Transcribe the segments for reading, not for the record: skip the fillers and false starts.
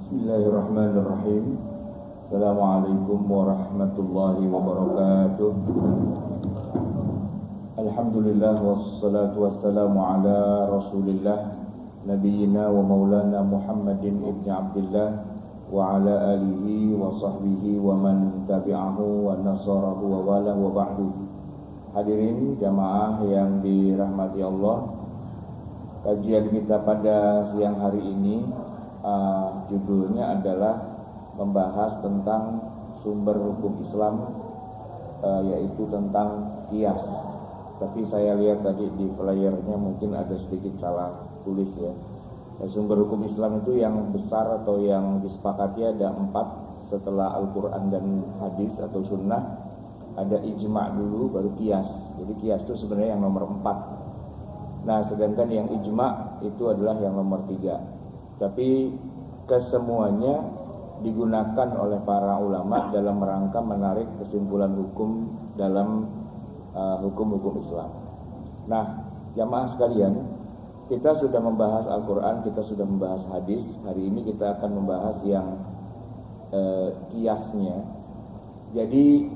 Bismillahirrahmanirrahim. Assalamualaikum warahmatullahi wabarakatuh. Alhamdulillah wassalatu wassalamu ala Rasulillah Nabiyyina wa maulana Muhammadin ibni Abdillah wa ala alihi wa sahbihi wa man tabi'ahu wa nasarahu wa wala wa ba'du. Hadirin jamaah yang dirahmati Allah, kajian kita pada siang hari ini judulnya adalah membahas tentang sumber hukum Islam, yaitu tentang qiyas. Tapi saya lihat tadi di flyernya mungkin ada sedikit salah tulis ya. Sumber hukum Islam itu yang besar atau yang disepakati ada 4 setelah Al-Quran dan hadis atau sunnah. Ada ijma' dulu baru qiyas. Jadi qiyas itu sebenarnya yang nomor 4. Nah sedangkan yang ijma' itu adalah yang nomor 3. Tapi kesemuanya digunakan oleh para ulama dalam rangka menarik kesimpulan hukum dalam hukum-hukum Islam. Nah, jamaah sekalian, kita sudah membahas Al-Quran, kita sudah membahas hadis. Hari ini kita akan membahas yang qiyasnya. Jadi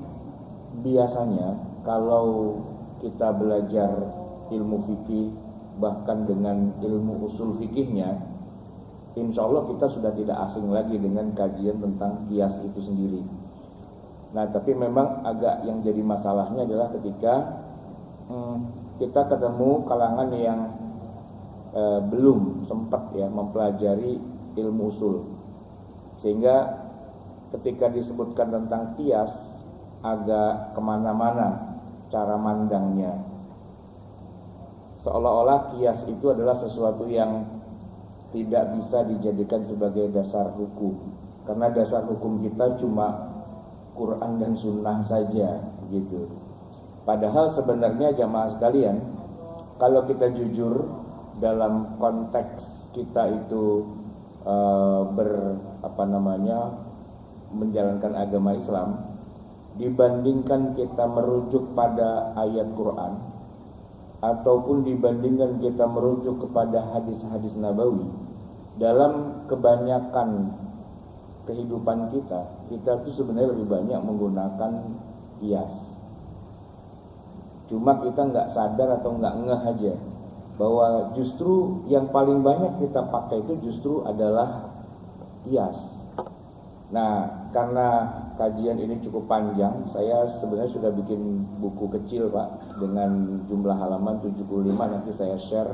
biasanya kalau kita belajar ilmu fikih, bahkan dengan ilmu usul fikihnya, insya Allah kita sudah tidak asing lagi dengan kajian tentang qiyas itu sendiri. Nah tapi memang agak yang jadi masalahnya adalah ketika kita ketemu kalangan yang belum sempat ya mempelajari ilmu usul, sehingga ketika disebutkan tentang qiyas agak kemana-mana cara mandangnya, seolah-olah qiyas itu adalah sesuatu yang tidak bisa dijadikan sebagai dasar hukum, karena dasar hukum kita cuma Quran dan Sunnah saja gitu. Padahal sebenarnya jamaah sekalian, kalau kita jujur dalam konteks kita itu menjalankan agama Islam, dibandingkan kita merujuk pada ayat Quran ataupun dibandingkan kita merujuk kepada hadis-hadis nabawi, dalam kebanyakan kehidupan kita itu sebenarnya lebih banyak menggunakan qiyas. Cuma kita nggak sadar atau nggak ngeh aja bahwa justru yang paling banyak kita pakai itu justru adalah qiyas. Nah, karena kajian ini cukup panjang, saya sebenarnya sudah bikin buku kecil Pak dengan jumlah halaman 75, nanti saya share.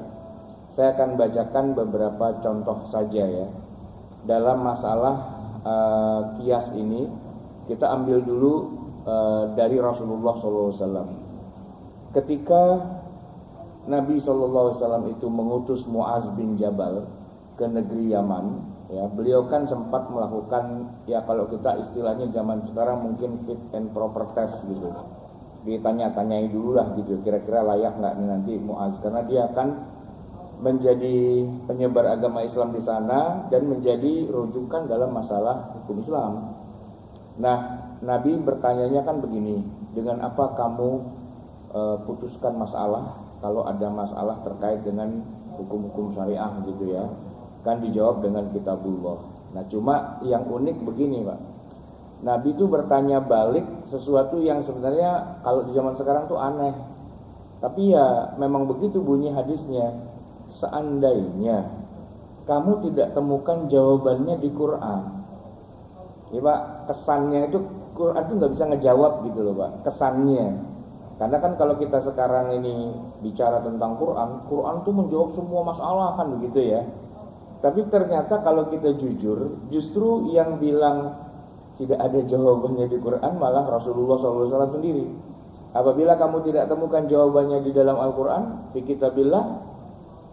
Saya akan bacakan beberapa contoh saja ya. Dalam masalah qiyas ini, kita ambil dulu dari Rasulullah SAW. Ketika Nabi SAW itu mengutus Muaz bin Jabal ke negeri Yaman, ya, beliau kan sempat melakukan, ya kalau kita istilahnya zaman sekarang mungkin fit and proper test gitu. Ditanya-tanyai dulu lah gitu, kira-kira layak nggak nih nanti Muaz, karena dia akan menjadi penyebar agama Islam di sana dan menjadi rujukan dalam masalah hukum Islam. Nah, Nabi bertanyanya kan begini, dengan apa kamu putuskan masalah kalau ada masalah terkait dengan hukum-hukum syariah gitu ya. Kan dijawab dengan kitabullah. Nah cuma yang unik begini Pak, Nabi itu bertanya balik sesuatu yang sebenarnya kalau di zaman sekarang tuh aneh, tapi ya memang begitu bunyi hadisnya. Seandainya kamu tidak temukan jawabannya di Quran, ya Pak, kesannya itu Quran itu nggak bisa ngejawab gitu loh Pak, kesannya. Karena kan kalau kita sekarang ini bicara tentang Quran, Quran tuh menjawab semua masalah kan begitu ya. Tapi ternyata kalau kita jujur, justru yang bilang tidak ada jawabannya di Quran malah Rasulullah SAW sendiri. Apabila kamu tidak temukan jawabannya di dalam Al-Quran, fi kitabillah,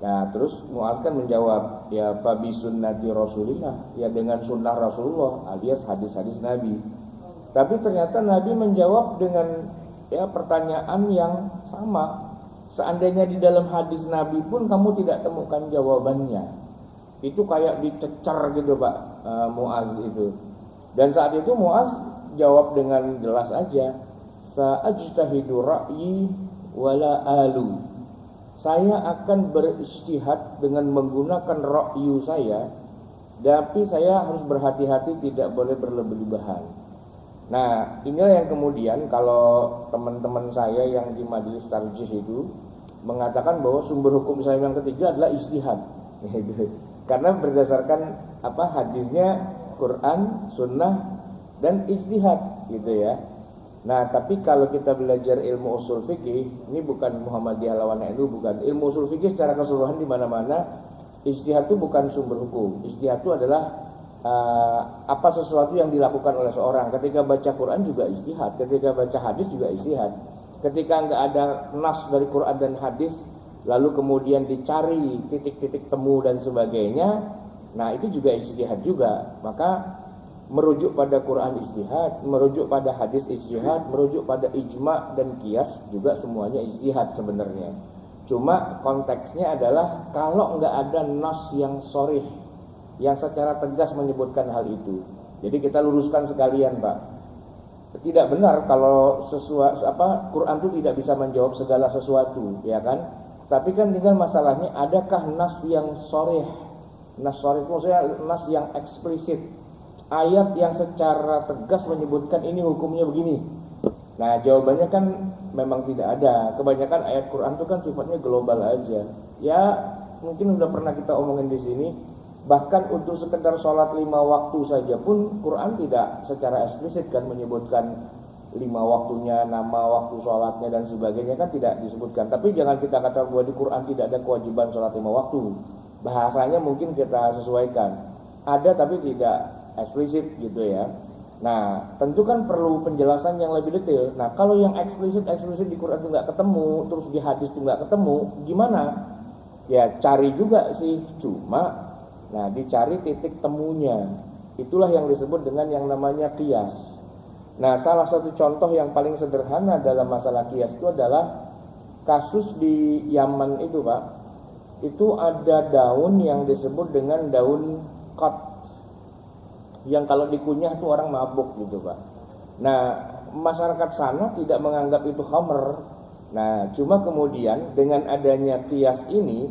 nah terus Muaz kan menjawab, ya fabi sunnati Rasulillah, ya dengan sunnah Rasulullah alias hadis-hadis Nabi. Tapi ternyata Nabi menjawab dengan ya pertanyaan yang sama. Seandainya di dalam hadis Nabi pun kamu tidak temukan jawabannya, itu kayak dicecar gitu Pak Muaz itu. Dan saat itu Muaz jawab dengan jelas aja, sa'ajtahidu ra'yi wala alu. Saya akan berijtihad dengan menggunakan ra'yu saya Tapi saya harus berhati-hati, tidak boleh berlebih-lebihan. Nah, inilah yang kemudian kalau teman-teman saya yang di majelis tarjih itu mengatakan bahwa sumber hukum Islam yang ketiga adalah ijtihad. Gitu. Karena berdasarkan hadisnya Quran, Sunnah, dan ijtihad, gitu ya. Nah, tapi kalau kita belajar ilmu usul fikih, ini bukan Muhammadiyah lawan NU, bukan. Ilmu usul fikih secara keseluruhan di mana-mana, ijtihad itu bukan sumber hukum. Ijtihad itu adalah sesuatu yang dilakukan oleh seorang. Ketika baca Quran juga ijtihad, ketika baca hadis juga ijtihad. Ketika enggak ada nas dari Quran dan hadis, lalu kemudian dicari titik-titik temu dan sebagainya, nah itu juga ijtihad juga. Maka merujuk pada Quran ijtihad, merujuk pada hadis ijtihad, merujuk pada ijma dan qiyas juga semuanya ijtihad sebenarnya. Cuma konteksnya adalah kalau enggak ada nas yang sharih, yang secara tegas menyebutkan hal itu. Jadi kita luruskan sekalian, Pak. Tidak benar kalau Quran itu tidak bisa menjawab segala sesuatu, ya kan? Tapi kan tinggal masalahnya, adakah nas yang sharih? Nas sharih itu maksudnya nas yang eksplisit, ayat yang secara tegas menyebutkan ini hukumnya begini. Nah, jawabannya kan memang tidak ada. Kebanyakan ayat Quran itu kan sifatnya global aja. Ya, mungkin udah pernah kita omongin di sini. Bahkan untuk sekedar sholat 5 waktu saja pun Quran tidak secara eksplisit kan menyebutkan 5 waktunya, nama waktu sholatnya dan sebagainya kan tidak disebutkan. Tapi jangan kita kata bahwa di Quran tidak ada kewajiban sholat 5 waktu. Bahasanya mungkin kita sesuaikan. Ada tapi tidak eksplisit gitu ya. Nah, tentu kan perlu penjelasan yang lebih detail. Nah, kalau yang eksplisit di Quran itu nggak ketemu, terus di hadis itu nggak ketemu, gimana? Ya cari juga sih, cuma dicari titik temunya. Itulah yang disebut dengan yang namanya qiyas. Nah, salah satu contoh yang paling sederhana dalam masalah qiyas itu adalah kasus di Yaman itu, Pak. Itu ada daun yang disebut dengan daun qat, yang kalau dikunyah tuh orang mabuk gitu, Pak. Nah, masyarakat sana tidak menganggap itu khamr. Nah, cuma kemudian dengan adanya qiyas ini,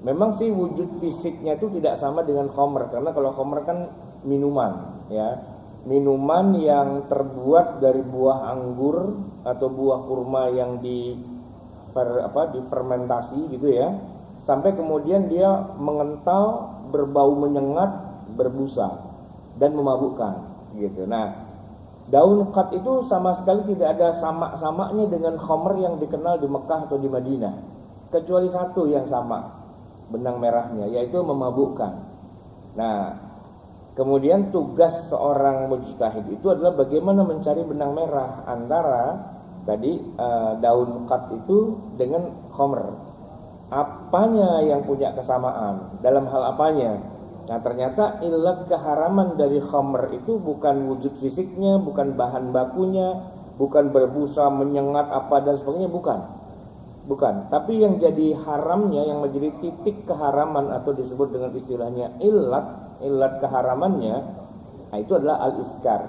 memang sih wujud fisiknya itu tidak sama dengan khamr, karena kalau khamr kan minuman, ya. Minuman yang terbuat dari buah anggur atau buah kurma yang difermentasi gitu ya. Sampai kemudian dia mengental, berbau menyengat, berbusa dan memabukkan gitu. Nah, daun qat itu sama sekali tidak ada sama-samanya dengan khamr yang dikenal di Mekah atau di Madinah, kecuali satu yang sama, benang merahnya, yaitu memabukkan. Nah, kemudian tugas seorang mujtahid itu adalah bagaimana mencari benang merah antara tadi daun qat itu dengan khamr. Apanya yang punya kesamaan? Dalam hal apanya? Nah, ternyata illat keharaman dari khamr itu bukan wujud fisiknya, bukan bahan bakunya, bukan berbusa, menyengat apa dan sebagainya, bukan. Tapi yang jadi haramnya, yang menjadi titik keharaman atau disebut dengan istilahnya illat keharamannya, itu adalah al-iskar,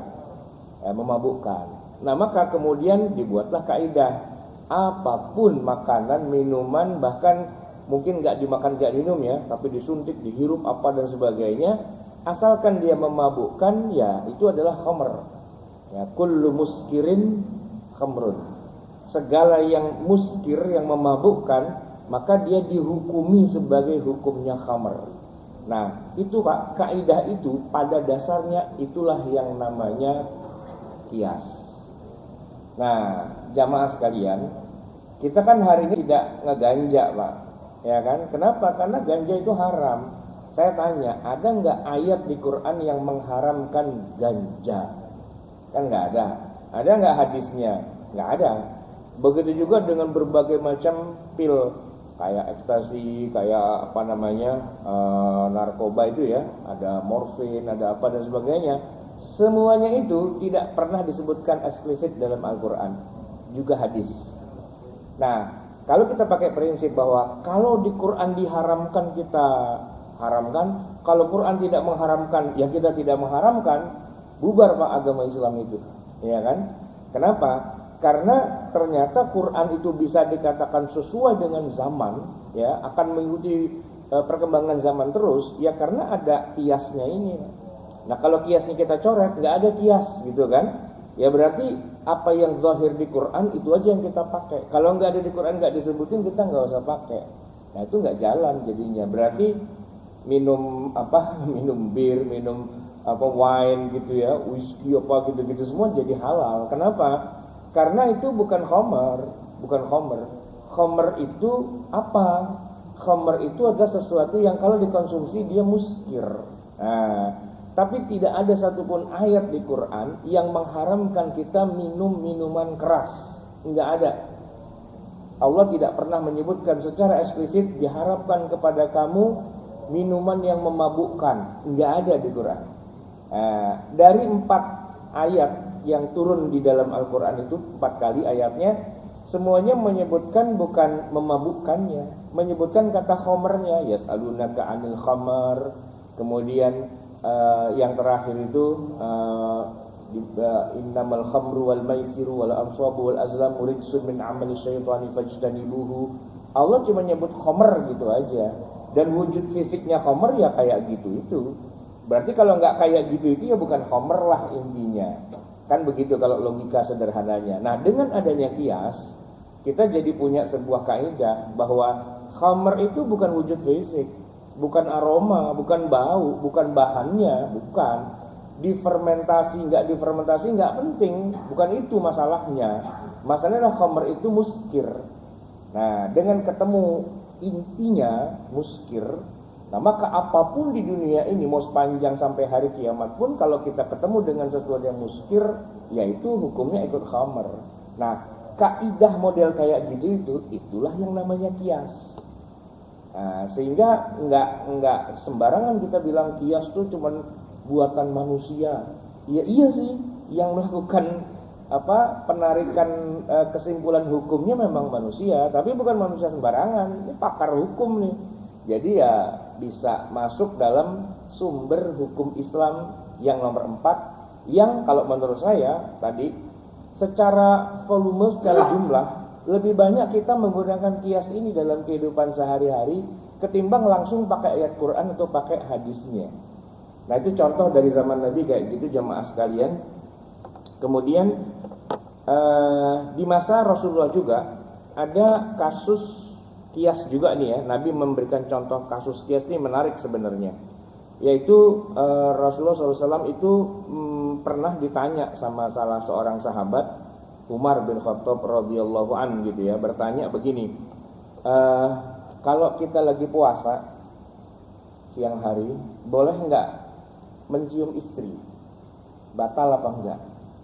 memabukkan. Nah, maka kemudian dibuatlah kaidah, apapun makanan, minuman, bahkan mungkin nggak dimakan, nggak minum ya, tapi disuntik, dihirup apa dan sebagainya, asalkan dia memabukkan, ya itu adalah khamr. Ya, kullu muskirin khamrun. Segala yang muskir, yang memabukkan, maka dia dihukumi sebagai hukumnya khamr. Nah, itu Pak, kaidah itu pada dasarnya itulah yang namanya qiyas. Nah, jamaah sekalian, kita kan hari ini tidak ngeganja, Pak. Ya kan? Kenapa? Karena ganja itu haram. Saya tanya, ada nggak ayat di Quran yang mengharamkan ganja? Kan nggak ada. Ada nggak hadisnya? Nggak ada. Begitu juga dengan berbagai macam pil, kayak ekstasi, kayak narkoba itu ya, ada morfin, ada apa dan sebagainya. Semuanya itu tidak pernah disebutkan eksplisit dalam Al-Quran, juga hadis. Nah, kalau kita pakai prinsip bahwa kalau di Quran diharamkan kita haramkan, kalau Quran tidak mengharamkan ya kita tidak mengharamkan, bubar Pak agama Islam itu, ya kan? Kenapa? Karena ternyata Quran itu bisa dikatakan sesuai dengan zaman, ya, akan mengikuti perkembangan zaman terus, ya karena ada kiasnya ini. Nah kalau kiasnya kita coret, nggak ada kias gitu kan, ya berarti apa yang zahir di Quran itu aja yang kita pakai. Kalau nggak ada di Quran, nggak disebutin, kita nggak usah pakai. Nah itu nggak jalan jadinya. Berarti minum minum bir, minum wine gitu ya, whisky apa gitu-gitu semua jadi halal. Kenapa? Karena itu bukan khamar, bukan khamar. Khamar itu apa? Khamar itu adalah sesuatu yang kalau dikonsumsi dia muskir. Nah, tapi tidak ada satupun ayat di Quran yang mengharamkan kita minum minuman keras. Enggak ada. Allah tidak pernah menyebutkan secara eksplisit diharapkan kepada kamu minuman yang memabukkan. Enggak ada di Quran. Dari 4 ayat yang turun di dalam Al-Quran itu, 4 kali ayatnya, semuanya menyebutkan bukan memabukkannya, menyebutkan kata khamarnya, yas'alunaka 'anil khamar. Kemudian yang terakhir itu innamal khamru wal maisiru wal ansabu wal azlamu rijsun min amali syaitani fajtanibuhu. Allah cuma nyebut khamar gitu aja, dan wujud fisiknya khamar ya kayak gitu itu. Berarti kalau nggak kayak gitu itu ya bukan khamar lah intinya. Kan begitu kalau logika sederhananya. Nah, dengan adanya kias, kita jadi punya sebuah kaidah bahwa khamar itu bukan wujud fisik, bukan aroma, bukan bau, bukan bahannya, bukan. Difermentasi nggak penting, bukan itu masalahnya. Masalahnya khamar itu muskir. Nah, dengan ketemu intinya muskir, nah maka apapun di dunia ini mau sepanjang sampai hari kiamat pun, kalau kita ketemu dengan sesuatu yang muskir, yaitu hukumnya ikut khamar. Nah, kaidah model kayak gitu itulah yang namanya kias. Nah, sehingga nggak sembarangan kita bilang kias itu cuman buatan manusia. Ya iya sih, yang melakukan penarikan kesimpulan hukumnya memang manusia, tapi bukan manusia sembarangan. Ini pakar hukum nih. Jadi ya bisa masuk dalam sumber hukum Islam yang nomor 4, yang kalau menurut saya tadi secara volume, secara jumlah lebih banyak kita menggunakan kias ini dalam kehidupan sehari-hari ketimbang langsung pakai ayat Quran atau pakai hadisnya. Nah itu contoh dari zaman Nabi kayak gitu jamaah sekalian. Kemudian di masa Rasulullah juga ada kasus kias juga nih ya. Nabi memberikan contoh kasus kias ini menarik sebenarnya. Yaitu Rasulullah SAW itu pernah ditanya sama salah seorang sahabat, Umar bin Khattab radhiyallahu an gitu ya, bertanya begini, kalau kita lagi puasa siang hari, boleh nggak mencium istri? Batal apa enggak?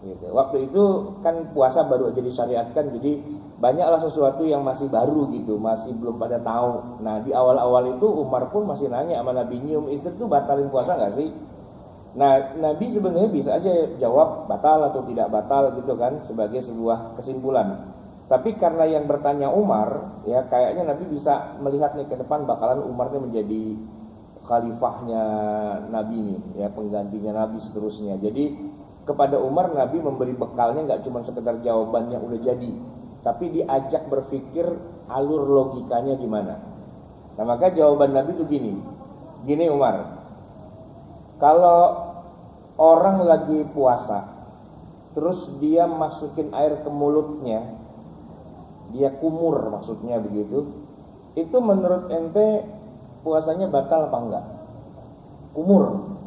Gitu. Waktu itu kan puasa baru aja disyariatkan, jadi banyaklah sesuatu yang masih baru gitu, masih belum pada tahu. Nah di awal-awal itu Umar pun masih nanya sama Nabi, nyium istri itu batalin puasa nggak sih? Nah Nabi sebenarnya bisa aja jawab batal atau tidak batal gitu kan, sebagai sebuah kesimpulan. Tapi karena yang bertanya Umar, ya kayaknya Nabi bisa melihat nih ke depan bakalan Umar nih menjadi khalifahnya Nabi nih, ya penggantinya Nabi seterusnya. Jadi kepada Umar Nabi memberi bekalnya nggak cuma sekedar jawaban yang udah jadi, tapi diajak berpikir alur logikanya gimana. Nah maka jawaban Nabi itu gini Umar, kalau orang lagi puasa terus dia masukin air ke mulutnya, dia kumur maksudnya begitu, itu menurut ente puasanya batal apa enggak? Kumur.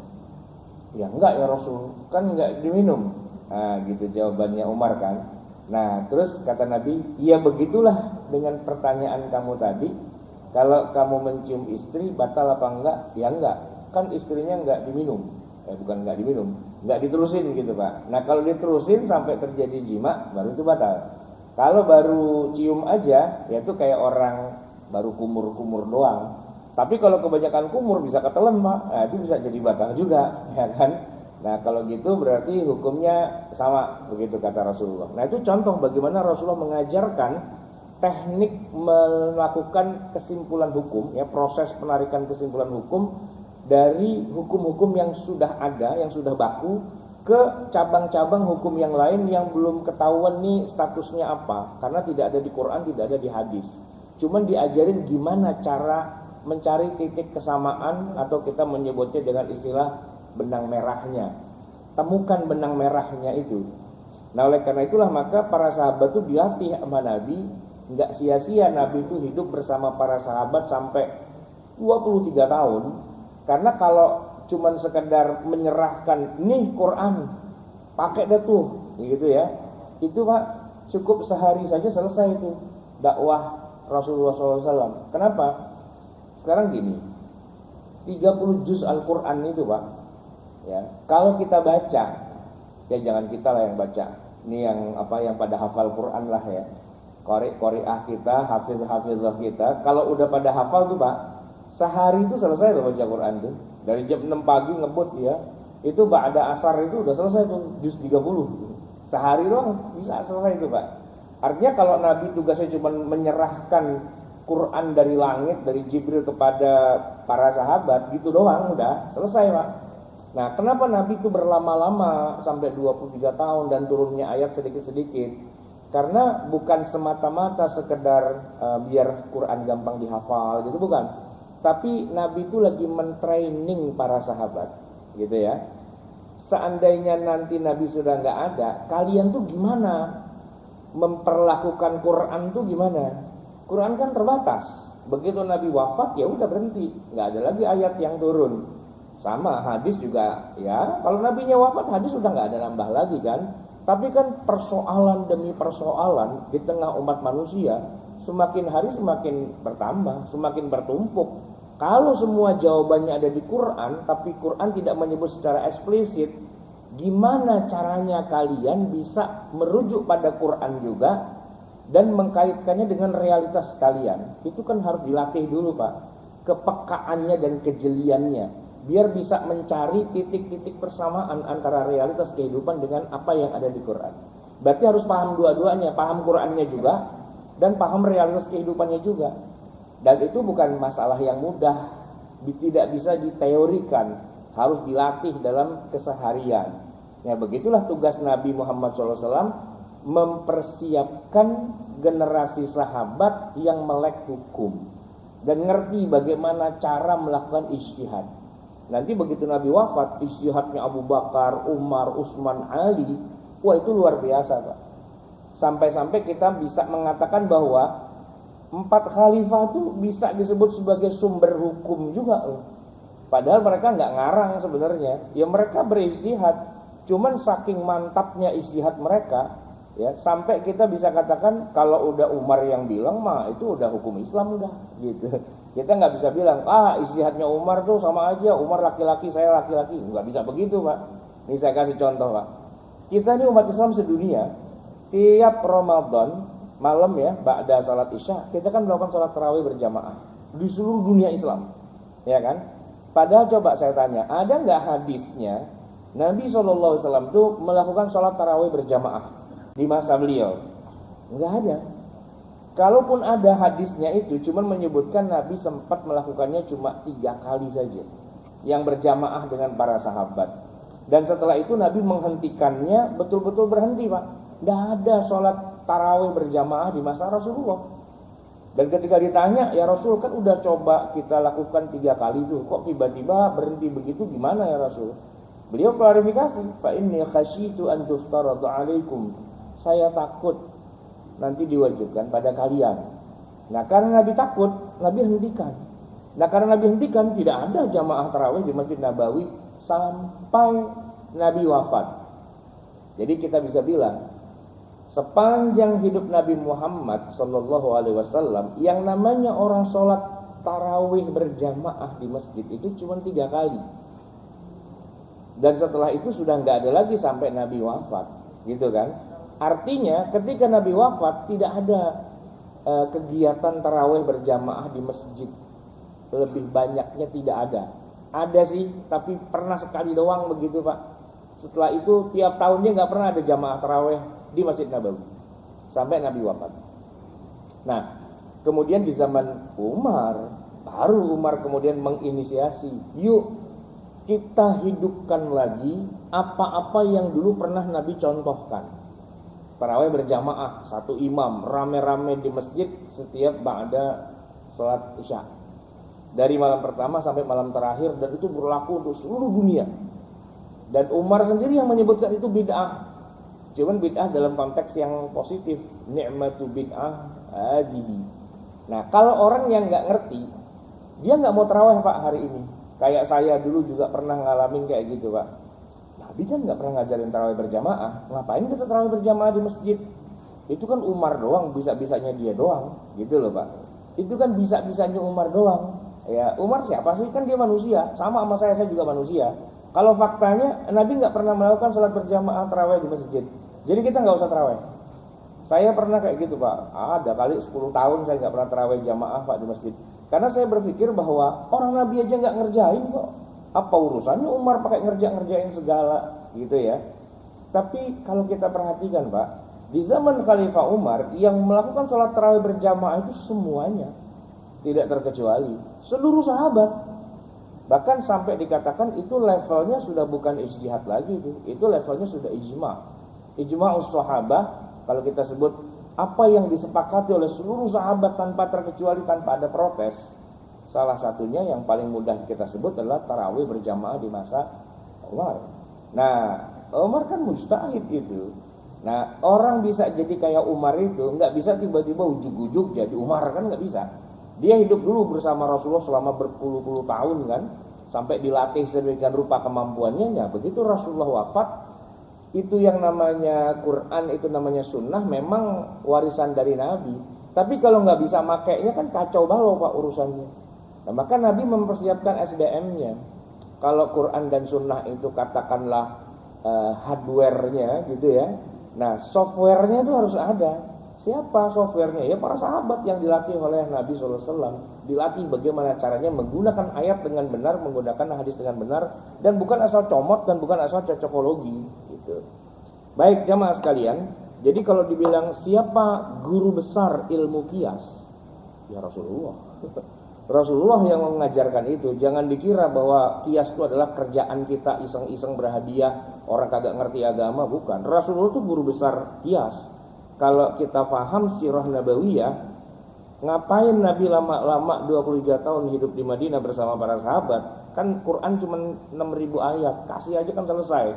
Ya enggak ya Rasul, kan enggak diminum. Nah gitu jawabannya Umar kan. Nah terus kata Nabi, ya begitulah dengan pertanyaan kamu tadi. Kalau kamu mencium istri batal apa enggak? Ya enggak, kan istrinya enggak diminum. Bukan enggak diminum, enggak diterusin gitu Pak. Nah kalau diterusin sampai terjadi jima, baru itu batal. Kalau baru cium aja, ya itu kayak orang baru kumur-kumur doang. Tapi kalau kebanyakan kumur bisa ketelan Pak, nah itu bisa jadi batal juga, ya kan? Nah kalau gitu berarti hukumnya sama, begitu kata Rasulullah. Nah itu contoh bagaimana Rasulullah mengajarkan teknik melakukan kesimpulan hukum, ya proses penarikan kesimpulan hukum dari hukum-hukum yang sudah ada, yang sudah baku, ke cabang-cabang hukum yang lain yang belum ketahuan nih statusnya apa, karena tidak ada di Quran, tidak ada di hadis. Cuman diajarin gimana cara mencari titik kesamaan atau kita menyebutnya dengan istilah benang merahnya. Temukan benang merahnya itu. Nah, oleh karena itulah maka para sahabat itu dilatih sama Nabi. Enggak sia-sia Nabi itu hidup bersama para sahabat sampai 23 tahun. Karena kalau cuman sekedar menyerahkan nih Quran, pakai deh tuh, gitu ya. Itu Pak, cukup sehari saja selesai itu dakwah Rasulullah SAW. Kenapa? Sekarang gini, 30 juz Al-Quran itu Pak, ya, kalau kita baca, ya jangan kita lah yang baca, ini yang yang pada hafal Quran lah ya, qari'ah kita, hafiz-hafizah kita, kalau udah pada hafal tuh Pak, sehari itu selesai loh baca Quran tuh. Dari jam 6 pagi ngebut ya, itu ba'da asar itu udah selesai tuh juz 30. Sehari doang bisa selesai itu Pak. Artinya kalau Nabi tugasnya cuma menyerahkan Quran dari langit, dari Jibril kepada para sahabat, gitu doang udah selesai Pak. Nah, kenapa Nabi itu berlama-lama sampai 23 tahun dan turunnya ayat sedikit-sedikit? Karena bukan semata-mata sekedar biar Quran gampang dihafal gitu, bukan. Tapi Nabi itu lagi mentraining para sahabat, gitu ya. Seandainya nanti Nabi sudah nggak ada, kalian tuh gimana memperlakukan Quran tuh gimana? Quran kan terbatas. Begitu Nabi wafat ya udah berhenti, nggak ada lagi ayat yang turun. Sama hadis juga ya, kalau Nabinya wafat hadis sudah nggak ada nambah lagi kan. Tapi kan persoalan demi persoalan di tengah umat manusia semakin hari semakin bertambah, semakin bertumpuk. Kalau semua jawabannya ada di Quran, tapi Quran tidak menyebut secara eksplisit, gimana caranya kalian bisa merujuk pada Quran juga dan mengkaitkannya dengan realitas kalian? Itu kan harus dilatih dulu Pak, kepekaannya dan kejeliannya, biar bisa mencari titik-titik persamaan antara realitas kehidupan dengan apa yang ada di Quran. Berarti harus paham dua-duanya, paham Qurannya juga dan paham realitas kehidupannya juga. Dan itu bukan masalah yang mudah, tidak bisa diteorikan, harus dilatih dalam keseharian. Ya, begitulah tugas Nabi Muhammad SAW mempersiapkan generasi sahabat yang melek hukum dan ngerti bagaimana cara melakukan ijtihad. Nanti begitu Nabi wafat, ijtihadnya Abu Bakar, Umar, Utsman, Ali, wah itu luar biasa Pak. Sampai-sampai kita bisa mengatakan bahwa 4 khalifah itu bisa disebut sebagai sumber hukum juga loh. Padahal mereka nggak ngarang sebenarnya, ya mereka berijtihad. Cuman saking mantapnya ijtihad mereka, ya sampai kita bisa katakan kalau udah Umar yang bilang mah itu udah hukum Islam udah, gitu. Kita nggak bisa bilang ijtihadnya Umar tuh sama aja, Umar laki-laki saya laki-laki, nggak bisa begitu Pak. Ini saya kasih contoh Pak. Kita ini umat Islam sedunia, tiap Ramadan malam ya, ba'da salat isya, kita kan melakukan salat tarawih berjamaah di seluruh dunia Islam, ya kan? Padahal coba saya tanya, ada nggak hadisnya Nabi SAW itu melakukan salat tarawih berjamaah di masa beliau? Nggak ada. Kalaupun ada hadisnya itu cuman menyebutkan Nabi sempat melakukannya cuma 3 kali saja, yang berjamaah dengan para sahabat. Dan setelah itu Nabi menghentikannya, betul-betul berhenti Pak. Nggak ada salat tarawih berjamaah di masa Rasulullah. Dan ketika ditanya, ya Rasul kan udah coba kita lakukan 3 kali itu, kok tiba-tiba berhenti begitu, gimana ya Rasul? Beliau klarifikasi, fa inni khasyitu an tuftaradu alaikum. Saya takut nanti diwajibkan pada kalian. Nah, karena Nabi takut, Nabi hentikan. Nah, karena Nabi hentikan, tidak ada jamaah tarawih di Masjid Nabawi sampai Nabi wafat. Jadi kita bisa bilang sepanjang hidup Nabi Muhammad SAW, yang namanya orang sholat tarawih berjamaah di masjid itu cuma 3 kali. Dan setelah itu sudah nggak ada lagi sampai Nabi wafat, gitu kan? Artinya ketika Nabi wafat tidak ada kegiatan tarawih berjamaah di masjid. Lebih banyaknya tidak ada. Ada sih, tapi pernah sekali doang begitu Pak. Setelah itu tiap tahunnya nggak pernah ada jamaah tarawih di Masjid Nabawi sampai Nabi wafat. Nah, kemudian di zaman Umar, baru Umar kemudian menginisiasi, yuk kita hidupkan lagi apa-apa yang dulu pernah Nabi contohkan. Tarawih berjamaah, 1 imam, rame-rame di masjid setiap ba'da sholat isya. dari malam pertama sampai malam terakhir, dan itu berlaku untuk seluruh dunia. Dan Umar sendiri yang menyebutkan itu bid'ah. Cuman bid'ah dalam konteks yang positif, ni'matu bid'ah hadhihi. Nah, kalau orang yang nggak ngerti, dia nggak mau tarawih Pak hari ini. Kayak saya dulu juga pernah ngalamin kayak gitu Pak. Nabi kan nggak pernah ngajarin tarawih berjamaah. Ngapain kita tarawih berjamaah di masjid? Itu kan Umar doang, bisa-bisanya dia doang, gitu loh Pak. Itu kan bisa-bisanya Umar doang. Ya, Umar siapa sih? Kan dia manusia, sama saya juga manusia. Kalau faktanya Nabi nggak pernah melakukan sholat berjamaah tarawih di masjid. Jadi kita nggak usah tarawih. Saya pernah kayak gitu Pak. Ada kali 10 tahun saya nggak pernah tarawih jamaah Pak di masjid. Karena saya berpikir bahwa orang Nabi aja nggak ngerjain kok. Apa urusannya Umar pakai ngerjain segala gitu ya. Tapi kalau kita perhatikan Pak, di zaman Khalifah Umar yang melakukan sholat tarawih berjamaah itu semuanya, tidak terkecuali seluruh sahabat. Bahkan sampai dikatakan itu levelnya sudah bukan ijtihad lagi itu levelnya sudah ijma'. Ijma'us sahabah, kalau kita sebut apa yang disepakati oleh seluruh sahabat tanpa terkecuali, tanpa ada protes. Salah satunya yang paling mudah kita sebut adalah tarawih berjamaah di masa Umar. Nah, Umar kan mujtahid itu. Nah, orang bisa jadi kayak Umar itu nggak bisa tiba-tiba ujuk-ujuk jadi Umar, kan nggak bisa. Dia hidup dulu bersama Rasulullah selama berpuluh-puluh tahun kan, sampai dilatih sedemikian rupa kemampuannya. Ya, begitu Rasulullah wafat, itu yang namanya Quran, itu namanya sunnah, memang warisan dari Nabi. Tapi kalau nggak bisa makainya kan kacau balau Pak urusannya. Nah, maka Nabi mempersiapkan SDM-nya. Kalau Quran dan sunnah itu katakanlah hardware-nya gitu ya. Nah, software-nya itu harus ada. Siapa softwarenya? Ya para sahabat yang dilatih oleh Nabi SAW. Dilatih bagaimana caranya menggunakan ayat dengan benar, menggunakan hadis dengan benar, dan bukan asal comot dan bukan asal cocokologi gitu. Baik jamaah sekalian, jadi kalau dibilang siapa guru besar ilmu kias, ya Rasulullah. Rasulullah yang mengajarkan itu. Jangan dikira bahwa kias itu adalah kerjaan kita iseng-iseng berhadiah, orang kagak ngerti agama, bukan. Rasulullah itu guru besar kias. Kalau kita paham sirah nabawiyah, ngapain Nabi lama-lama 23 tahun hidup di Madinah bersama para sahabat? Kan Quran cuma 6.000 ayat, kasih aja kan selesai.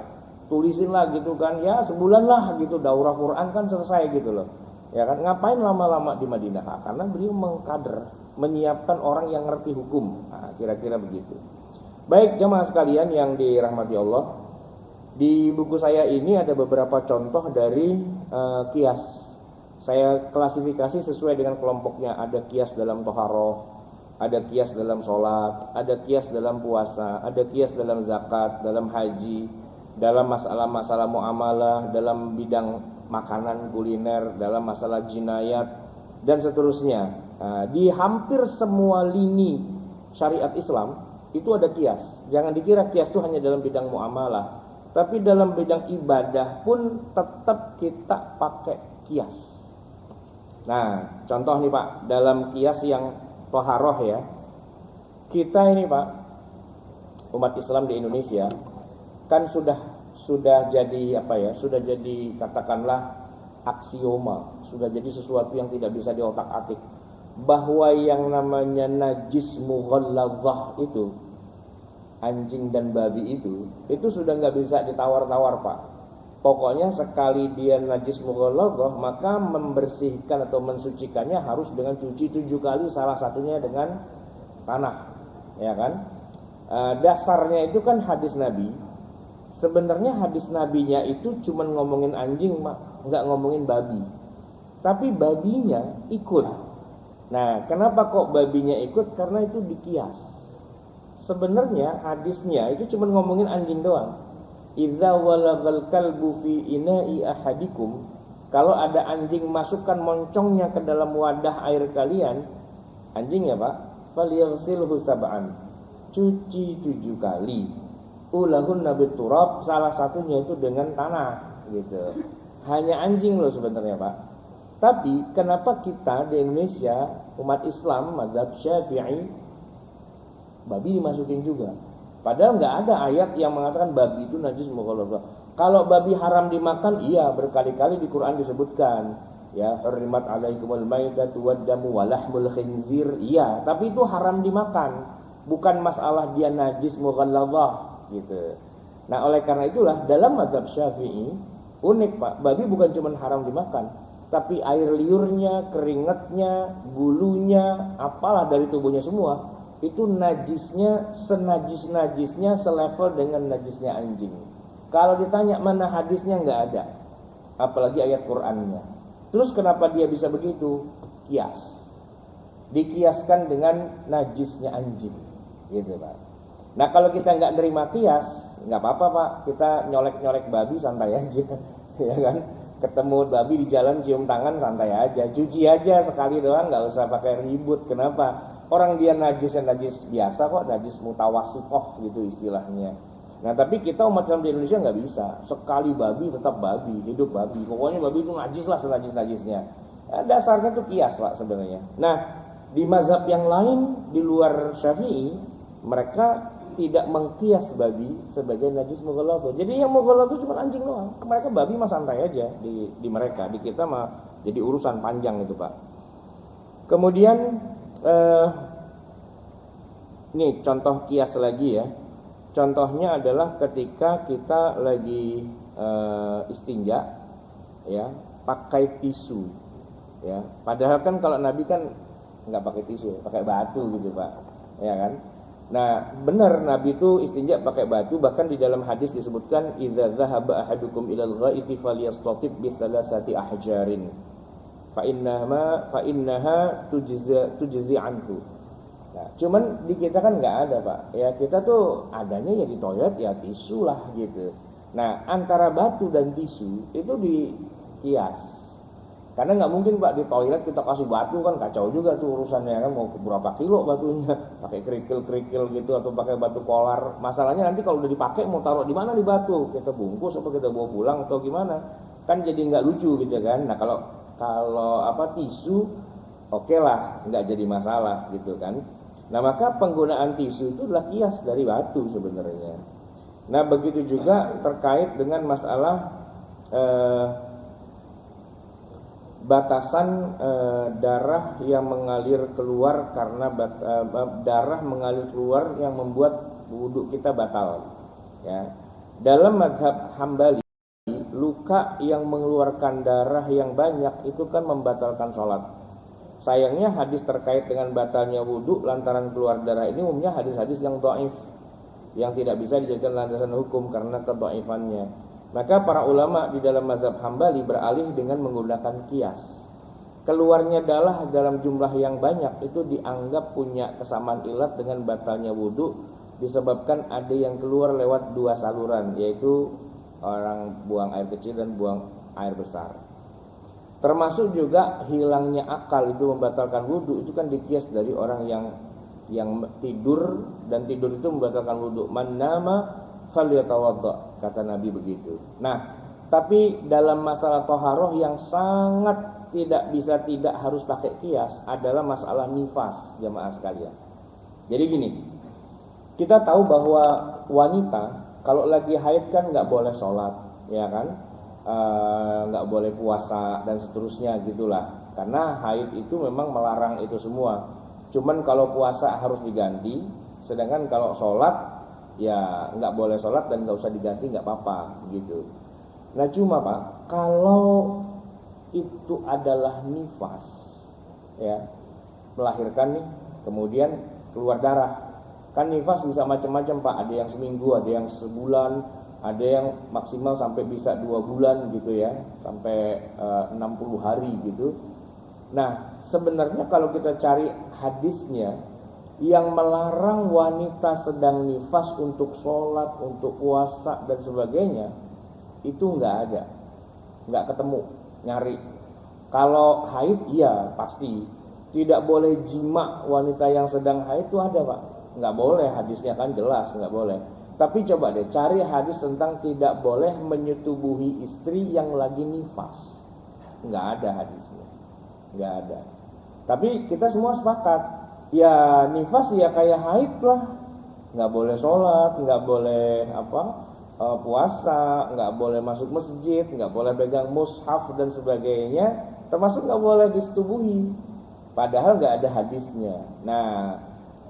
Tulisin lah gitu kan, ya sebulan lah gitu, daurah Quran kan selesai gitu loh. Ya kan, ngapain lama-lama di Madinah? Nah, karena beliau mengkader, menyiapkan orang yang ngerti hukum. Nah, kira-kira begitu. Baik jamaah sekalian yang dirahmati Allah, di buku saya ini ada beberapa contoh dari kias. Saya klasifikasi sesuai dengan kelompoknya. Ada kias dalam toharoh, ada kias dalam sholat, ada kias dalam puasa, ada kias dalam zakat, dalam haji, dalam masalah-masalah muamalah, dalam bidang makanan kuliner, dalam masalah jinayat, dan seterusnya. Di hampir semua lini syariat Islam itu ada kias. Jangan dikira kias itu hanya dalam bidang muamalah, tapi dalam bidang ibadah pun tetap kita pakai kias. Nah, contoh nih Pak, dalam kias yang toharoh ya, kita ini Pak, umat Islam di Indonesia kan sudah jadi apa ya? Sudah jadi katakanlah aksioma, sudah jadi sesuatu yang tidak bisa diotak-atik, bahwa yang namanya najis mughalladzah itu, anjing dan babi itu sudah nggak bisa ditawar-tawar Pak. Pokoknya sekali dia najis mughalladzah, maka membersihkan atau mensucikannya harus dengan cuci 7 kali, salah satunya dengan tanah, ya kan? Dasarnya itu kan hadis Nabi. Sebenarnya hadis Nabinya itu cuma ngomongin anjing, nggak ngomongin babi. Tapi babinya ikut. Nah, kenapa kok babinya ikut? Karena itu dikias. Sebenarnya hadisnya itu cuma ngomongin anjing doang. Idza walagal kalbu fi ina'i ahadikum, kalau ada anjing masukkan moncongnya ke dalam wadah air kalian, anjing ya Pak, falyaghsilhu sab'an, cuci 7 kali. Ulahun nabit turab, salah satunya itu dengan tanah gitu. Hanya anjing loh sebenarnya Pak. Tapi kenapa kita di Indonesia umat Islam mazhab Syafi'i babi dimasukin juga? Padahal nggak ada ayat yang mengatakan babi itu najis mughalladzah. Kalau babi haram dimakan, iya berkali-kali di Quran disebutkan. Ya, hurrimat alaikumul maitatu waddamu walahmul khinzir. Iya, tapi itu haram dimakan. Bukan masalah dia najis mughalladhah gitu. Nah, oleh karena itulah dalam mazhab Syafi'i unik, Pak. Babi bukan cuma haram dimakan, tapi air liurnya, keringatnya, bulunya, apalah dari tubuhnya semua itu najisnya senajis-najisnya selevel dengan najisnya anjing. Kalau ditanya mana hadisnya, nggak ada, apalagi ayat Qur'annya. Terus kenapa dia bisa begitu? Kias, dikiaskan dengan najisnya anjing, gitu Pak. Nah kalau kita nggak nerima kias, nggak apa-apa Pak, kita nyolek-nyolek babi santai aja, ya kan? Ketemu babi di jalan cium tangan santai aja, cuci aja sekali doang, nggak usah pakai ribut. Kenapa? Orang dia najisnya najis biasa kok, najis mutawasitoh gitu istilahnya. Nah tapi kita umat Islam di Indonesia nggak bisa, sekali babi tetap babi, hidup babi. Pokoknya babi itu najis lah senajis-najisnya. Dasarnya tuh kias Pak sebenarnya. Nah di mazhab yang lain di luar Syafi'i, mereka tidak mengkias babi sebagai najis mughalladhah. Jadi yang mughalladhah itu cuma anjing doang. Mereka babi mah santai aja di mereka. Di kita mah jadi urusan panjang itu Pak. Kemudian ini contoh kias lagi ya. Contohnya adalah ketika kita lagi istinja ya, pakai tisu ya. Padahal kan kalau Nabi kan nggak pakai tisu, pakai batu gitu Pak. Ya kan? Nah, benar Nabi itu istinja pakai batu, bahkan di dalam hadis disebutkan idza dzahaba ahadukum ilal ghaiti falyastatib bi thalathati ahjarin. Fa innaha tujzi anhu. Nah, cuman di kita kan nggak ada Pak. Ya kita tuh adanya ya di toilet ya tisu lah gitu. Nah, antara batu dan tisu itu dikias. Karena nggak mungkin Pak di toilet kita kasih batu, kan kacau juga tuh urusannya kan, mau berapa kilo batunya, pakai kerikil-kerikil gitu atau pakai batu kolar. Masalahnya nanti kalau udah dipakai mau taruh di mana di batu, kita bungkus apa kita bawa pulang atau gimana, kan jadi nggak lucu gitu kan. Nah kalau tisu oke lah, nggak jadi masalah gitu kan. Nah maka penggunaan tisu itu adalah kias dari batu sebenarnya. Nah begitu juga terkait dengan masalah batasan darah yang mengalir keluar karena darah mengalir keluar yang membuat wudhu kita batal ya. Dalam mazhab Hambali, luka yang mengeluarkan darah yang banyak itu kan membatalkan sholat. Sayangnya hadis terkait dengan batalnya wudhu lantaran keluar darah ini umumnya hadis-hadis yang dhaif, yang tidak bisa dijadikan landasan hukum karena kedhaifannya. Maka para ulama di dalam mazhab Hambali beralih dengan menggunakan kias. Keluarnya darah dalam jumlah yang banyak itu dianggap punya kesamaan ilat dengan batalnya wudhu, disebabkan ada yang keluar lewat dua saluran, yaitu orang buang air kecil dan buang air besar. Termasuk juga hilangnya akal itu membatalkan wudhu, itu kan dikias dari orang yang tidur, dan tidur itu membatalkan wudhu. Man nama falyatawadda, kata Nabi begitu. Nah, tapi dalam masalah toharoh yang sangat tidak harus pakai kias adalah masalah nifas, jamaah sekalian. Jadi gini, kita tahu bahwa wanita kalau lagi haid kan nggak boleh sholat, ya kan, nggak boleh puasa dan seterusnya gitulah. Karena haid itu memang melarang itu semua. Cuman kalau puasa harus diganti, sedangkan kalau sholat ya nggak boleh sholat dan nggak usah diganti, nggak apa-apa gitu. Nah cuma Pak, kalau itu adalah nifas ya, melahirkan nih kemudian keluar darah, kan nifas bisa macam-macam Pak. Ada yang seminggu, ada yang sebulan, ada yang maksimal sampai bisa 2 bulan gitu ya, sampai 60 hari gitu. Nah sebenarnya kalau kita cari hadisnya yang melarang wanita sedang nifas untuk sholat, untuk puasa dan sebagainya, itu nggak ada, nggak ketemu, nyari. Kalau haid iya pasti tidak boleh jima wanita yang sedang haid, itu ada Pak, nggak boleh, hadisnya kan jelas nggak boleh. Tapi coba deh cari hadis tentang tidak boleh menyetubuhi istri yang lagi nifas, nggak ada hadisnya, nggak ada. Tapi kita semua sepakat, ya nifas ya kayak haid lah, nggak boleh sholat, nggak boleh puasa, nggak boleh masuk masjid, nggak boleh pegang mushaf dan sebagainya, termasuk nggak boleh disetubuhi. Padahal nggak ada hadisnya. Nah,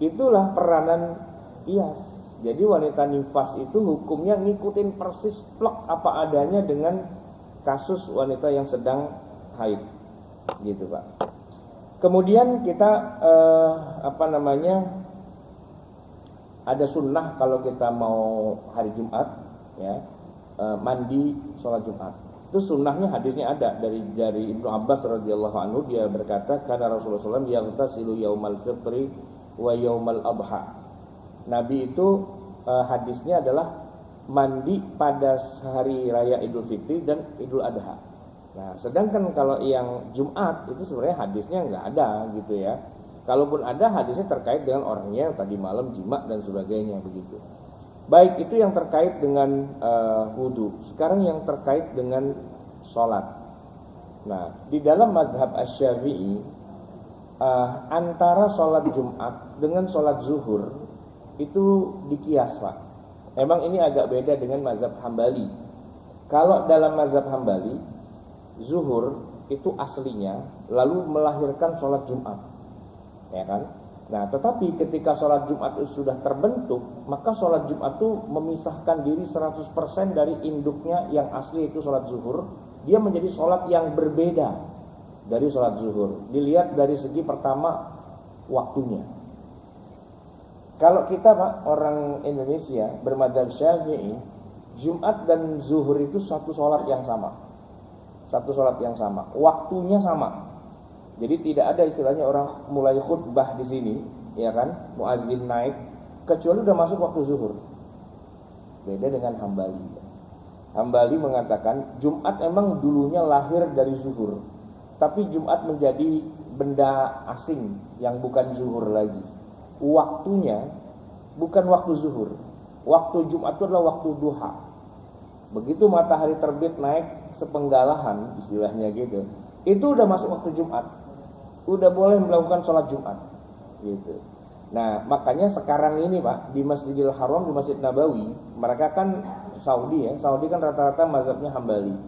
itulah peranan qiyas. Jadi wanita nifas itu hukumnya ngikutin persis plek apa adanya dengan kasus wanita yang sedang haid, gitu Pak. Kemudian kita ada sunnah kalau kita mau hari Jumat, ya, mandi sholat Jumat. Itu sunnahnya, hadisnya ada dari Ibnu Abbas radhiyallahu anhu, dia berkata karena Rasulullah SAW yaghtasilu yaumal fitri wa yaumal adha. Nabi itu hadisnya adalah mandi pada hari raya Idul Fitri dan Idul Adha. Nah, sedangkan kalau yang Jumat itu sebenarnya hadisnya nggak ada gitu ya. Kalaupun ada, hadisnya terkait dengan orangnya tadi malam jima dan sebagainya begitu. Baik, itu yang terkait dengan wudu. Sekarang yang terkait dengan sholat. Nah, di dalam mazhab Asy-Syafi'i antara sholat Jumat dengan sholat zuhur itu dikias, Pak. Emang ini agak beda dengan mazhab Hambali. Kalau dalam mazhab Hambali, zuhur itu aslinya lalu melahirkan sholat Jumat, ya kan? Nah, tetapi ketika sholat Jumat itu sudah terbentuk, maka sholat Jumat itu memisahkan diri 100% dari induknya yang asli itu sholat zuhur. Dia menjadi sholat yang berbeda dari sholat zuhur. Dilihat dari segi pertama waktunya. Kalau kita Pak, orang Indonesia bermadzhab Syafi'i, Jumat dan zuhur itu satu sholat yang sama. Satu sholat yang sama, waktunya sama. Jadi tidak ada istilahnya orang mulai khutbah di sini, ya kan, muazzin naik, kecuali udah masuk waktu zuhur. Beda dengan Hambali. Hambali mengatakan Jumat emang dulunya lahir dari zuhur, tapi Jumat menjadi benda asing yang bukan zuhur lagi. Waktunya bukan waktu zuhur. Waktu Jumat itu adalah waktu duha. Begitu matahari terbit naik sepenggalahan istilahnya gitu, itu udah masuk waktu Jumat, udah boleh melakukan sholat Jumat gitu. Nah, makanya sekarang ini Pak, di Masjidil Haram, di Masjid Nabawi, mereka kan Saudi ya, Saudi kan rata-rata mazhabnya Hambali.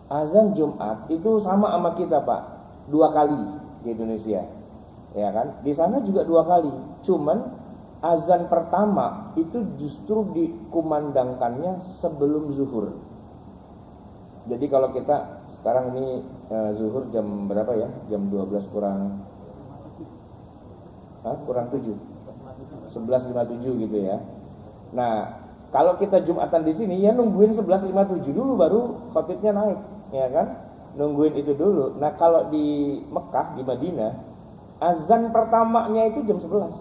Azan Jumat itu sama kita Pak, 2 kali di Indonesia, ya kan? Di sana juga 2 kali, cuman azan pertama itu justru dikumandangkannya sebelum zuhur. Jadi kalau kita sekarang ini zuhur jam berapa ya? Jam 12 kurang 7. 11.57 gitu ya. Nah, kalau kita Jumatan di sini ya nungguin 11.57 dulu baru khotibnya naik, ya kan? Nungguin itu dulu. Nah, kalau di Mekah, di Madinah, azan pertamanya itu jam 11.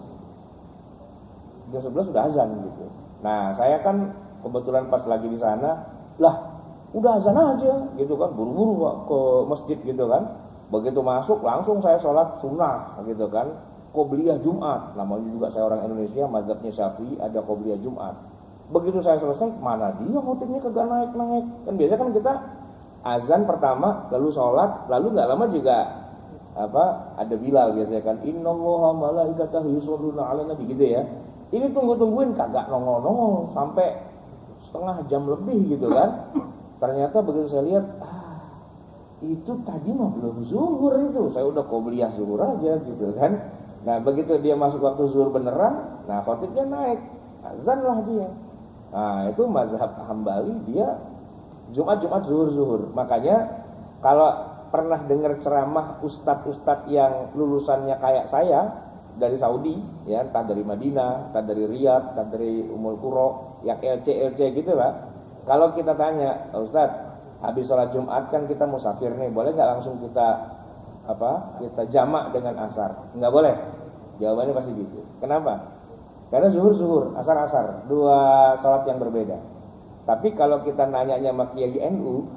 Jam 11 sudah azan gitu. Nah, saya kan kebetulan pas lagi di sana, lah udah azan aja gitu kan, buru-buru ke masjid gitu kan. Begitu masuk langsung saya sholat sunnah gitu kan, qobliyah Jumat. Namanya juga saya orang Indonesia, mazhabnya Syafi'i, ada qobliyah Jumat. Begitu saya selesai, mana dia khotibnya kagak naik-naik. Kan biasa kan kita azan pertama lalu sholat, lalu nggak lama juga ada Bilal biasanya kan, innallaha malaikatahu yusholluna 'alan nabi gitu ya. Ini tungguin kagak nongol-nongol sampai setengah jam lebih gitu kan. Ternyata begitu saya lihat, itu tadi mah belum zuhur itu. Saya udah qobliyah zuhur aja gitu kan. Nah, begitu dia masuk waktu zuhur beneran, nah khotibnya naik, azan lah dia. Nah, itu mazhab Hambali, dia Jumat zuhur. Makanya kalau pernah dengar ceramah ustadz yang lulusannya kayak saya dari Saudi, ya, entah dari Madinah, entah dari Riyadh, entah dari Ummul Qura, yang LC gitu Pak. Kalau kita tanya, Ustadz, habis sholat Jumat kan kita musafir nih, boleh nggak langsung kita jamak dengan asar? Nggak boleh. Jawabannya pasti gitu. Kenapa? Karena zuhur, asar, 2 sholat yang berbeda. Tapi kalau kita nanyanya sama Kiai NU,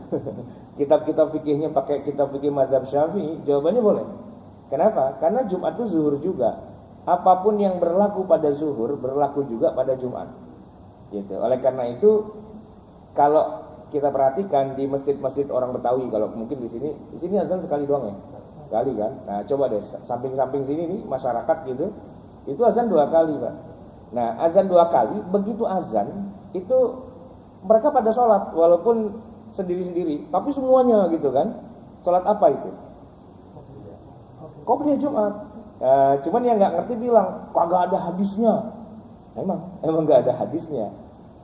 kitab-kitab fikihnya pakai kitab fikih mazhab Syafi'i, jawabannya boleh. Kenapa? Karena Jumat itu zuhur juga. Apapun yang berlaku pada zuhur berlaku juga pada Jumat. Gitu. Oleh karena itu, kalau kita perhatikan di masjid-masjid orang Betawi, kalau mungkin di sini azan sekali doang ya, sekali kan. Nah, coba deh samping-samping sini nih masyarakat gitu, itu azan 2 kali Pak. Nah, azan 2 kali, begitu azan itu mereka pada sholat walaupun sendiri-sendiri, tapi semuanya gitu kan. Sholat apa itu? Qobliyah Jumat. Cuman yang nggak ngerti bilang kagak ada hadisnya. Emang nggak ada hadisnya.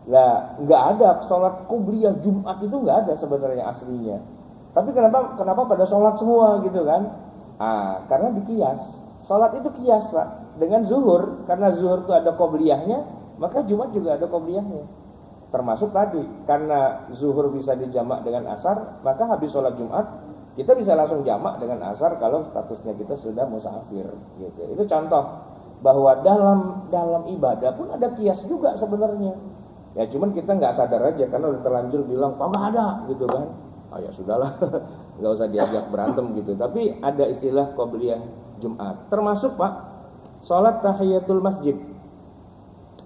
Lah nggak ada sholat qobliyah Jumat itu nggak ada sebenarnya aslinya. Tapi kenapa pada sholat semua gitu kan? Karena dikias. Sholat itu kias Pak dengan zuhur, karena zuhur itu ada qobliyahnya, maka Jumat juga ada qobliyahnya. Termasuk tadi karena zuhur bisa dijamak dengan asar, maka habis sholat Jumat kita bisa langsung jamak dengan asar kalau statusnya kita sudah musafir gitu. Itu contoh bahwa dalam ibadah pun ada kias juga sebenarnya. Ya cuman kita nggak sadar aja karena udah terlanjur bilang kagak ada gitu kan. Ya sudahlah, nggak usah diajak berantem gitu. Tapi ada istilah qobliyah Jumat. Termasuk Pak, sholat tahiyatul masjid.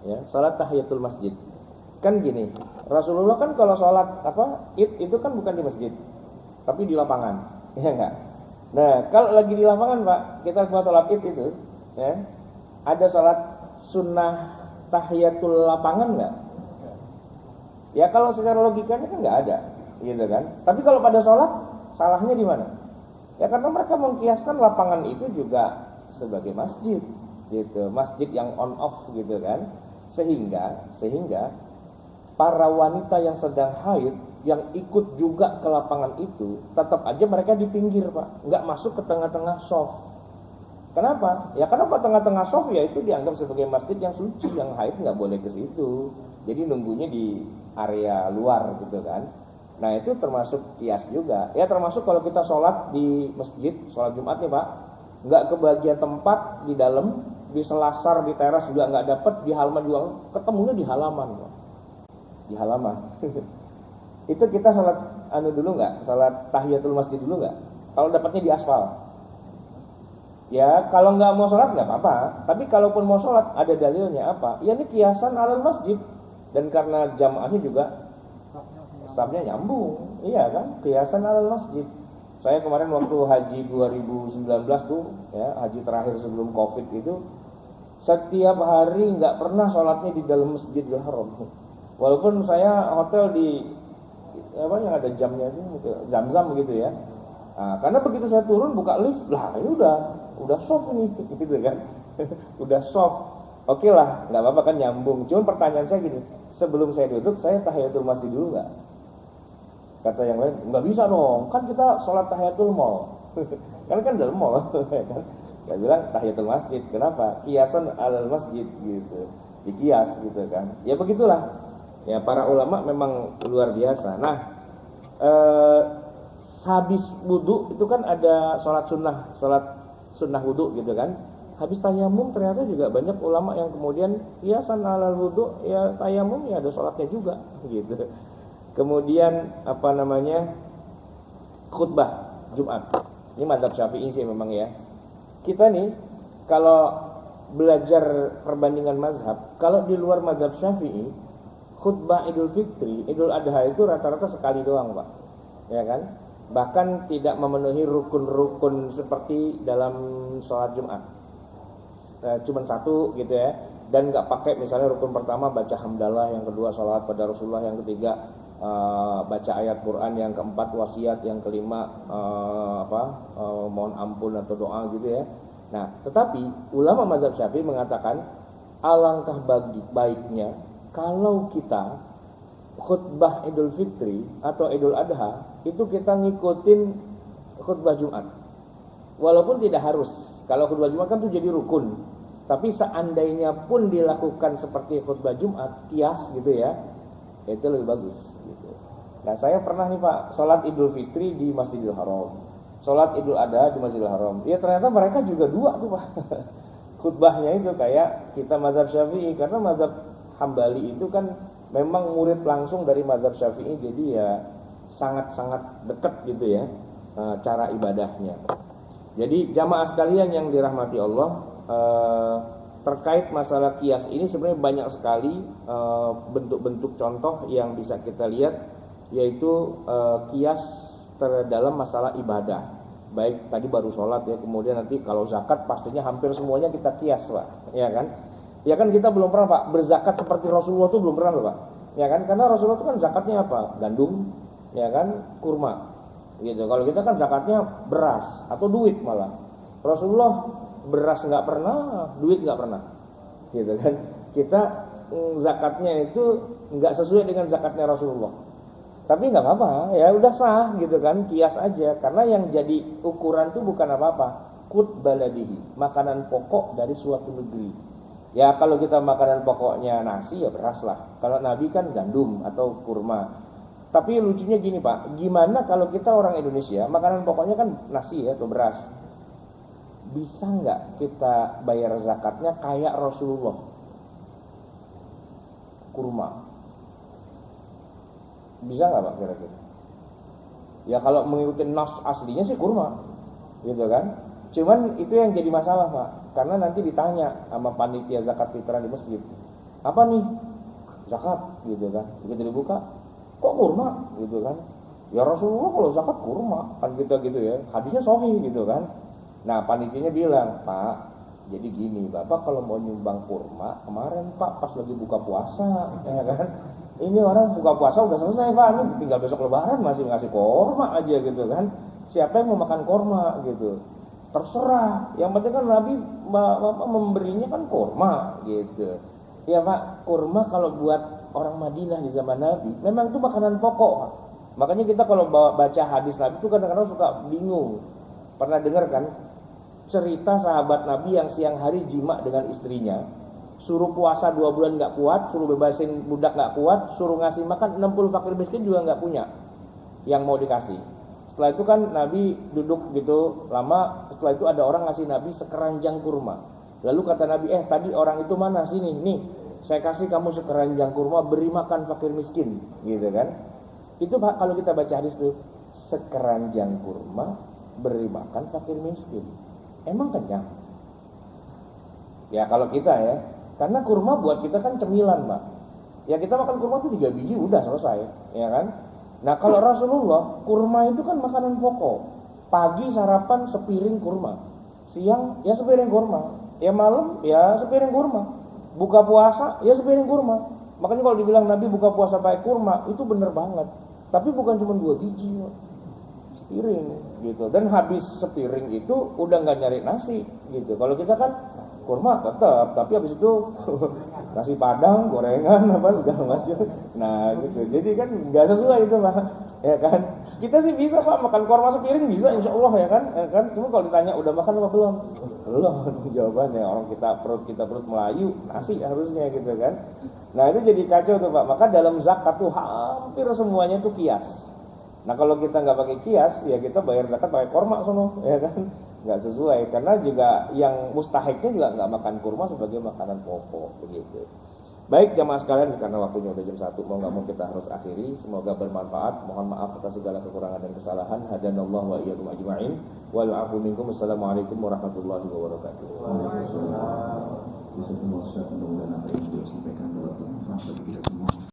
Ya, sholat tahiyatul masjid. Kan gini, Rasulullah kan kalau sholat Id itu kan bukan di masjid, tapi di lapangan, ya enggak? Nah, kalau lagi di lapangan Pak, kita mau sholat Id itu, ya, ada sholat sunnah tahiyatul lapangan enggak? Ya kalau secara logikanya kan enggak ada, gitu kan? Tapi kalau pada sholat, salahnya di mana? Ya karena mereka mengkiaskan lapangan itu juga sebagai masjid, gitu, masjid yang on off, gitu kan? Sehingga para wanita yang sedang haid yang ikut juga ke lapangan itu tetap aja mereka di pinggir Pak, nggak masuk ke tengah-tengah shaf. Kenapa? Ya karena tengah-tengah shaf ya itu dianggap sebagai masjid yang suci, yang haid nggak boleh ke situ. Jadi nunggunya di area luar gitu kan. Nah itu termasuk kias juga. Ya termasuk kalau kita sholat di masjid, sholat Jumat nih Pak, nggak kebagian tempat di dalam, di selasar, di teras juga nggak dapat, di halaman juga ketemunya di halaman Pak. Di halaman. Itu kita salat dulu nggak? Salat tahiyatul masjid dulu nggak? Kalau dapatnya di aspal. Ya kalau nggak mau salat nggak apa-apa. Tapi kalaupun mau salat ada dalilnya apa? Ya ini kiasan alal masjid. Dan karena jamaahnya juga safnya nyambung. Iya kan? Kiasan alal masjid. Saya kemarin waktu haji 2019 tuh, ya haji terakhir sebelum Covid itu, setiap hari nggak pernah salatnya di dalam Masjidil Haram. Walaupun saya hotel di yang ada jamnya itu gitu, Zam-Zam gitu ya. Karena begitu saya turun buka lift, lah ini udah soft ini gitu kan. Udah soft. Oke lah, nggak apa-apa kan nyambung. Cuman pertanyaan saya gini, sebelum saya duduk saya tahiyatul masjid dulu nggak? Kata yang lain, nggak bisa dong, kan kita sholat tahiyatul mall. kan dalam mall kan. Saya bilang tahiyatul masjid. Kenapa? Kiasan alal masjid gitu. Dikias gitu kan. Ya begitulah. Ya para ulama memang luar biasa. Nah, habis wudu itu kan ada sholat sunnah wudu gitu kan. Habis tayamum ternyata juga banyak ulama yang kemudian kiasan alal wudu, ya tayamum ya ada sholatnya juga gitu. Kemudian khutbah Jumat. Ini mazhab Syafi'i sih memang ya. Kita nih kalau belajar perbandingan mazhab, kalau di luar mazhab Syafi'i, khutbah Idul Fitri, Idul Adha itu rata-rata sekali doang Pak, ya kan? Bahkan tidak memenuhi rukun-rukun seperti dalam sholat Jumat, cuman satu gitu ya. Dan nggak pakai misalnya rukun pertama baca hamdalah, yang kedua sholat pada Rasulullah, yang ketiga baca ayat Quran, yang keempat wasiat, yang kelima mohon ampun atau doa gitu ya. Nah, tetapi ulama mazhab Syafi'i mengatakan alangkah baiknya kalau kita khutbah Idul Fitri atau Idul Adha itu kita ngikutin khutbah Jumat. Walaupun tidak harus. Kalau khutbah Jumat kan itu jadi rukun. Tapi seandainya pun dilakukan seperti khutbah Jumat, kias gitu ya, itu lebih bagus gitu. Nah saya pernah nih Pak, sholat Idul Fitri di Masjidil Haram, sholat Idul Adha di Masjidil Haram. Ya ternyata mereka juga dua tuh Pak. Khutbahnya itu kayak kita mazhab Syafi'i, karena mazhab Hambali itu kan memang murid langsung dari mazhab Syafi'i, jadi ya sangat-sangat dekat gitu ya cara ibadahnya. Jadi jamaah sekalian yang dirahmati Allah, terkait masalah kias ini sebenarnya banyak sekali bentuk-bentuk contoh yang bisa kita lihat, yaitu kias dalam masalah ibadah. Baik tadi baru sholat ya, kemudian nanti kalau zakat pastinya hampir semuanya kita kias Pak, ya kan? Ya kan kita belum pernah Pak berzakat seperti Rasulullah tuh belum pernah loh Pak. ya kan? Karena Rasulullah itu kan zakatnya apa? Gandum, ya kan? Kurma, gitu. Kalau kita kan zakatnya beras atau duit malah. Rasulullah beras nggak pernah, duit nggak pernah, gitu kan? Kita zakatnya itu nggak sesuai dengan zakatnya Rasulullah. Tapi nggak apa-apa, ya udah sah, gitu kan? Kias aja, karena yang jadi ukuran itu bukan apa-apa, qut baladihi, makanan pokok dari suatu negeri. Ya kalau kita makanan pokoknya nasi ya beras lah. Kalau Nabi kan gandum atau kurma. Tapi lucunya gini Pak, gimana kalau kita orang Indonesia makanan pokoknya kan nasi ya atau beras? Bisa nggak kita bayar zakatnya kayak Rasulullah? Kurma. Bisa nggak Pak kira-kira? Ya kalau mengikuti nas aslinya sih kurma, gitu kan? Cuman itu yang jadi masalah Pak, karena nanti ditanya sama panitia zakat fitrah di masjid, apa nih zakat, gitu kan? Begitu dibuka, kok kurma, gitu kan? Ya Rasulullah kalau zakat kurma, kan kita gitu ya, hadisnya sahih gitu kan? Nah panitianya bilang, Pak, jadi gini, Bapak kalau mau nyumbang kurma kemarin Pak pas lagi buka puasa, ya kan? Ini orang buka puasa udah selesai Pak, ini tinggal besok Lebaran masih ngasih kurma aja gitu kan? Siapa yang mau makan kurma gitu? Terserah, yang penting kan Nabi memberinya kan kurma gitu. Ya Pak, kurma kalau buat orang Madinah di zaman Nabi memang itu makanan pokok Pak. Makanya kita kalau baca hadis Nabi itu kadang-kadang suka bingung. Pernah dengar kan cerita sahabat Nabi yang siang hari jima dengan istrinya, suruh puasa 2 bulan gak kuat, suruh bebasin budak gak kuat, suruh ngasih makan 60 fakir miskin juga gak punya yang mau dikasih. Setelah itu kan Nabi duduk gitu lama, setelah itu ada orang ngasih Nabi sekeranjang kurma. Lalu kata Nabi, tadi orang itu mana? Sini, nih saya kasih kamu sekeranjang kurma, beri makan fakir miskin, gitu kan. Itu Pak kalau kita baca hadis itu, sekeranjang kurma, beri makan fakir miskin. Emang kenyang? Ya kalau kita ya, karena kurma buat kita kan cemilan Pak. Ya kita makan kurma itu 3 biji udah selesai, ya kan. Nah kalau Rasulullah, kurma itu kan makanan pokok. Pagi sarapan sepiring kurma, siang ya sepiring kurma, ya malam ya sepiring kurma, buka puasa ya sepiring kurma. Makanya kalau dibilang Nabi buka puasa pakai kurma, itu bener banget. Tapi bukan cuma 2 biji, sepiring gitu. Dan habis sepiring itu udah nggak nyari nasi gitu. Kalau kita kan kurma tetap, tapi habis itu nasi padang, gorengan apa segala macam. Nah gitu. Jadi kan nggak sesuai itu Pak, ya kan? Kita sih bisa Pak makan kurma sepiring bisa insya Allah ya kan? Ya kan? Cuma kalau ditanya udah makan apa belum? Belum jawabannya. Orang kita perut Melayu nasi harusnya gitu kan? Nah itu jadi kacau tuh Pak. Maka dalam zakat tuh hampir semuanya tuh kias. Nah kalau kita nggak pakai kias, ya kita bayar zakat pakai kurma sono, ya kan? Nggak sesuai, karena juga yang mustahiknya juga nggak makan kurma sebagai makanan pokok, begitu. Baik jamaah sekalian, karena waktunya udah jam 1, mau nggak mau kita harus akhiri. Semoga bermanfaat. Mohon maaf atas segala kekurangan dan kesalahan. Hadanallahu wa iyyakum ajma'in. Wal 'afu minkum. Wassalamualaikum warahmatullahi wabarakatuh. Waalaikumsalam. Bisa semua Ustaz, mudah-mudahan apa yang beliau sampaikan bermanfaat bagi kita semua.